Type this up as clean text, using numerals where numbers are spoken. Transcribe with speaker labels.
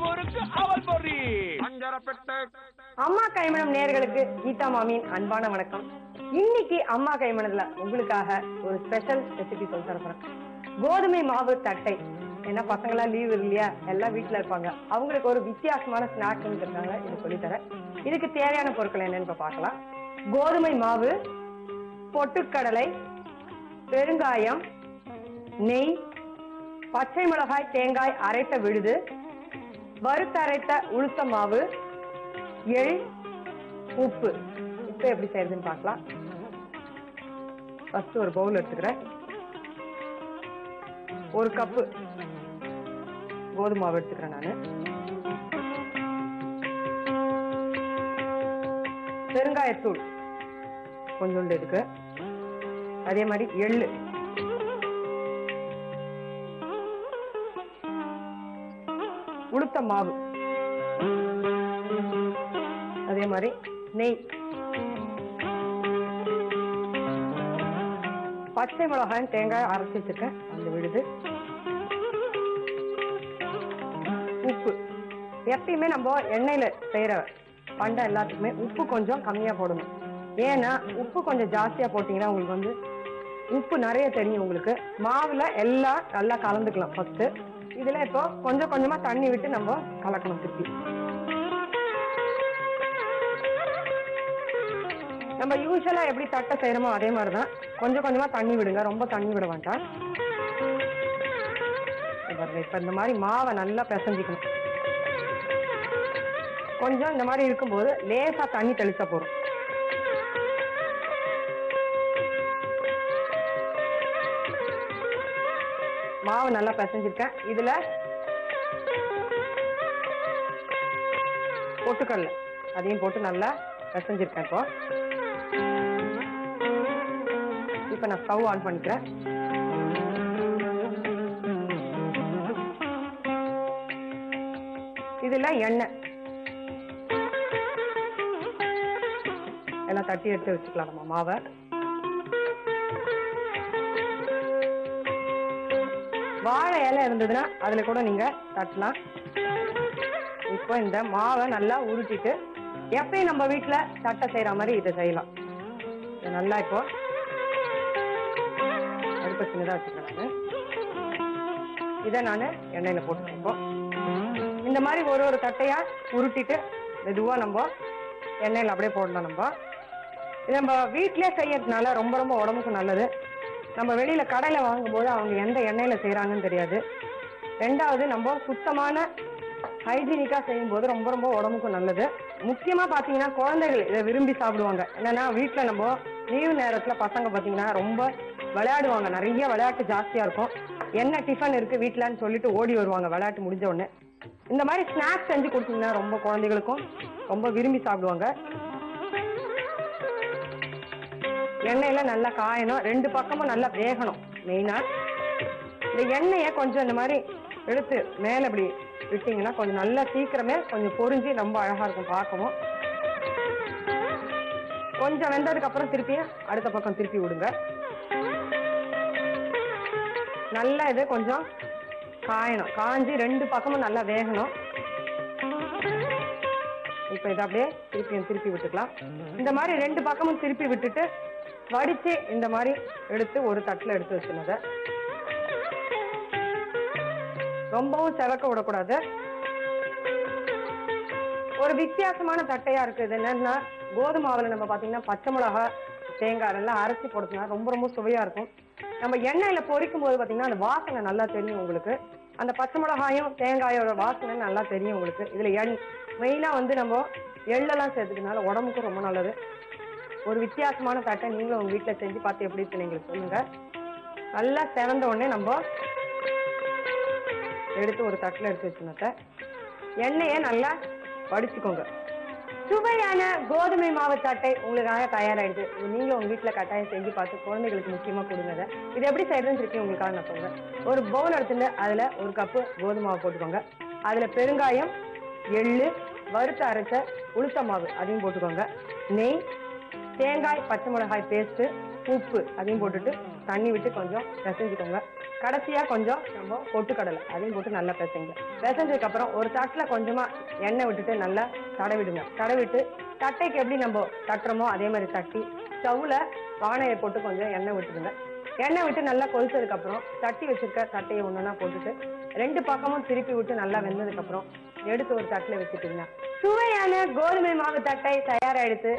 Speaker 1: ஊருக்கு அவல் பொரி.
Speaker 2: அம்மா கைமணம் நேயர்களுக்கு கீதா மாமியின் அன்பான வணக்கம். இன்னைக்கு அம்மா கைமணத்துல உங்களுக்காக ஒரு ஸ்பெஷல் ரெசிபி சொல்லி தரப்போறேன். கோதுமை மாவு தட்டை. ஏன்னா பசங்களாம் லீவ் இல்லையா, எல்லாம் வீட்டுல இருப்பாங்க. அவங்களுக்கு ஒரு வித்தியாசமான ஸ்நாக்ஸ்ங்கிறதுனால இது சொல்லித்தரேன். இதுக்கு தேவையான பொருட்கள் என்னன்னு பார்க்கலாம். கோதுமை மாவு, பொட்டுக்கடலை, பெருங்காயம், நெய், பச்சை மிளகாய், தேங்காய் அரைத்த விழுது, வறுத்தரைத்த உளுத்த மாவு, எள், உப்பு. இப்ப எப்படி செய்யறதுன்னு பார்க்கலாம். ஃபர்ஸ்ட் ஒரு பவுல் எடுத்துக்கிறேன். ஒரு கப்பு கோதுமை மாவு எடுத்துக்கிறேன் நானு. பெருங்காயத்தூள் கொஞ்சோண்டு இருக்கு. அதே மாதிரி எள்ளு, உளுத்த மாவு, அதே மாதிரி நெய், பச்சை மிளகாய், தேங்காய் அரைச்சி வச்சிருக்கேன் அந்த விழுது, உப்பு. எப்பயுமே நம்ம எண்ணெயில செய்யற பண்டம் எல்லாத்துக்குமே உப்பு கொஞ்சம் கம்மியா போடணும். ஏன்னா உப்பு கொஞ்சம் ஜாஸ்தியா போட்டீங்கன்னா உங்களுக்கு வந்து உப்பு நிறைய தெரியும். உங்களுக்கு மாவுல எல்லாம் நல்லா கலந்துக்கலாம். ஃபர்ஸ்ட் இதுல இப்போ கொஞ்சம் கொஞ்சமா தண்ணி விட்டு நம்ம கலக்கணும். திருப்பி நம்ம யூஸ்வலா எப்படி தட்டை செய்யறோமோ அதே மாதிரிதான் கொஞ்சம் கொஞ்சமா தண்ணி விடுங்க. ரொம்ப தண்ணி விட வேண்டாம். இப்ப இந்த மாதிரி மாவை நல்லா பிசைஞ்சிக்கணும். கொஞ்சம் இந்த மாதிரி இருக்கும்போது லேசா தண்ணி தெளிச்சா போறோம். மாவு நல்லா பிசைஞ்சிருக்கேன். இதுல பொட்டுக்கடலை அதையும் போட்டு நல்லா பிசைஞ்சிருக்கேன். இப்ப நான் ஸ்டவ் ஆன் பண்ணிக்கிறேன். இதுல எண்ணெய் எல்லாம் தட்டி எடுத்து வச்சுக்கலாம். நம்ம மாவை வாழை இலை இருந்ததுன்னா அதுல கூட நீங்க தட்டலாம். இப்போ இந்த மாவை நல்லா உருட்டிட்டு எப்பயும் நம்ம வீட்டுல தட்டை செய்யற மாதிரி இதை செய்யலாம். நல்லா இப்போ அடுப்ப சின்னதா வச்சுக்கிறேன். இதை நான் எண்ணெயில போட்டுருக்கேன். இப்போ இந்த மாதிரி ஒரு ஒரு தட்டையா உருட்டிட்டு மெதுவா நம்ம எண்ணெயில அப்படியே போடலாம். இது நம்ம வீட்லயே செய்யறதுனால ரொம்ப ரொம்ப உடம்புக்கு நல்லது. நம்ம வெளியில கடையில வாங்கும்போது அவங்க எந்த எண்ணெயில செய்யறாங்கன்னு தெரியாது. ரெண்டாவது நம்ம சுத்தமான ஹைஜீனிக்கா செய்யும் போது ரொம்ப ரொம்ப உடம்புக்கும் நல்லது. முக்கியமா பாத்தீங்கன்னா குழந்தைகள் இதை விரும்பி சாப்பிடுவாங்க. என்னன்னா வீட்டுல நம்ம லீவு நேரத்துல பசங்க பாத்தீங்கன்னா ரொம்ப விளையாடுவாங்க. நிறைய விளையாட்டு ஜாஸ்தியா இருக்கும். என்ன டிஃபன் இருக்கு வீட்டுலன்னு சொல்லிட்டு ஓடி வருவாங்க விளையாட்டு முடிஞ்ச உடனே. இந்த மாதிரி ஸ்நாக்ஸ் செஞ்சு கொடுத்தீங்கன்னா ரொம்ப குழந்தைகளுக்கும் ரொம்ப விரும்பி சாப்பிடுவாங்க. எண்ணெயில நல்லா காயணும். ரெண்டு பக்கமும் நல்லா வேகணும். மெயினா இந்த எண்ணெயை கொஞ்சம் இந்த மாதிரி எடுத்து மேல இப்படி விட்டீங்கன்னா கொஞ்சம் நல்லா சீக்கிரமே கொஞ்சம் பொரிஞ்சு ரொம்ப அழகா இருக்கும் பார்க்கவும். கொஞ்சம் வெந்ததுக்கு அப்புறம் திருப்பி அடுத்த பக்கம் திருப்பி விடுங்க. நல்லா இது கொஞ்சம் காயணும். காஞ்சி ரெண்டு பக்கமும் நல்லா வேகணும். இப்ப இதை அப்படியே திருப்பி விட்டுக்கலாம். இந்த மாதிரி ரெண்டு பக்கமும் திருப்பி விட்டுட்டு வடிச்சு இந்த மாதிரி எடுத்து ஒரு தட்டுல எடுத்து வச்சுனத ரொம்பவும் செவக்க விடக்கூடாது. ஒரு வித்தியாசமான தட்டையா இருக்கு. இது என்னன்னா கோதுமை மாவுல நம்ம பாத்தீங்கன்னா பச்சை மிளகா, தேங்காய் எல்லாம் அரைச்சி போடுறதுனா ரொம்ப ரொம்ப சுவையா இருக்கும். நம்ம எண்ணெயில பொரிக்கும் போது பாத்தீங்கன்னா அந்த வாசனை நல்லா தெரியும் உங்களுக்கு. அந்த பச்சை மிளகாயும் தேங்காயோட வாசனை நல்லா தெரியும் உங்களுக்கு. இதுல மெயினா வந்து நம்ம எள்ளெல்லாம் சேர்த்துக்கிறதுனால உடம்புக்கும் ரொம்ப நல்லது. ஒரு வித்தியாசமான தட்டை நீங்களும் உங்க வீட்டுல செஞ்சு பார்த்து எப்படி இருக்குன்னு எங்களுக்கு சொல்லுங்க. நல்லா செவந்த உடனே நம்ம எடுத்து ஒரு தட்டுல எடுத்து வச்சுனத எண்ணெயை நல்லா வடிச்சுக்கோங்க. சுவையான கோதுமை மாவு தட்டை உங்களுக்காக தயாராயிடுது. நீங்களும் உங்க வீட்டுல கட்டாயம் செஞ்சு பார்த்து குழந்தைகளுக்கு முக்கியமா கொடுங்க. இது எப்படி செய்யறதுன்னு சொல்லி உங்களுக்காக நான் சொல்றேன். ஒரு பவுல் எடுத்துட்டு அதுல ஒரு கப்பு கோதுமை மாவு போட்டுக்கோங்க. அதுல பெருங்காயம், எள்ளு, வறுத்து அரைச்ச உளுத்த மாவு அதையும் போட்டுக்கோங்க. நெய், தேங்காய், பச்சை மிளகாய் பேஸ்ட், உப்பு அதையும் போட்டுட்டு தண்ணி விட்டு கொஞ்சம் பிசைஞ்சுக்கோங்க. கடைசியா கொஞ்சம் நம்ம பொட்டுக்கடலை அதையும் போட்டு நல்லா பிசைங்க. பிசைஞ்சதுக்கு அப்புறம் ஒரு தட்டுல கொஞ்சமா எண்ணெய் விட்டுட்டு நல்லா தடவிடுங்க. தடவிட்டு தட்டைக்கு எப்படி நம்ம தட்டுறோமோ அதே மாதிரி தட்டி ஸ்டவ்ல வானையை போட்டு கொஞ்சம் எண்ணெய் விட்டுடுங்க. எண்ணெய் விட்டு நல்லா கொதிச்சதுக்கு அப்புறம் தட்டி வச்சிருக்க தட்டையை ஒண்ணுன்னா போட்டுட்டு 2 பக்கமும் திருப்பி விட்டு நல்லா வெந்ததுக்கு அப்புறம் எடுத்து ஒரு தட்டுல வச்சுட்டீங்கன்னா சுவையான கோதுமை மாவு தட்டை தயாராயிடுத்து.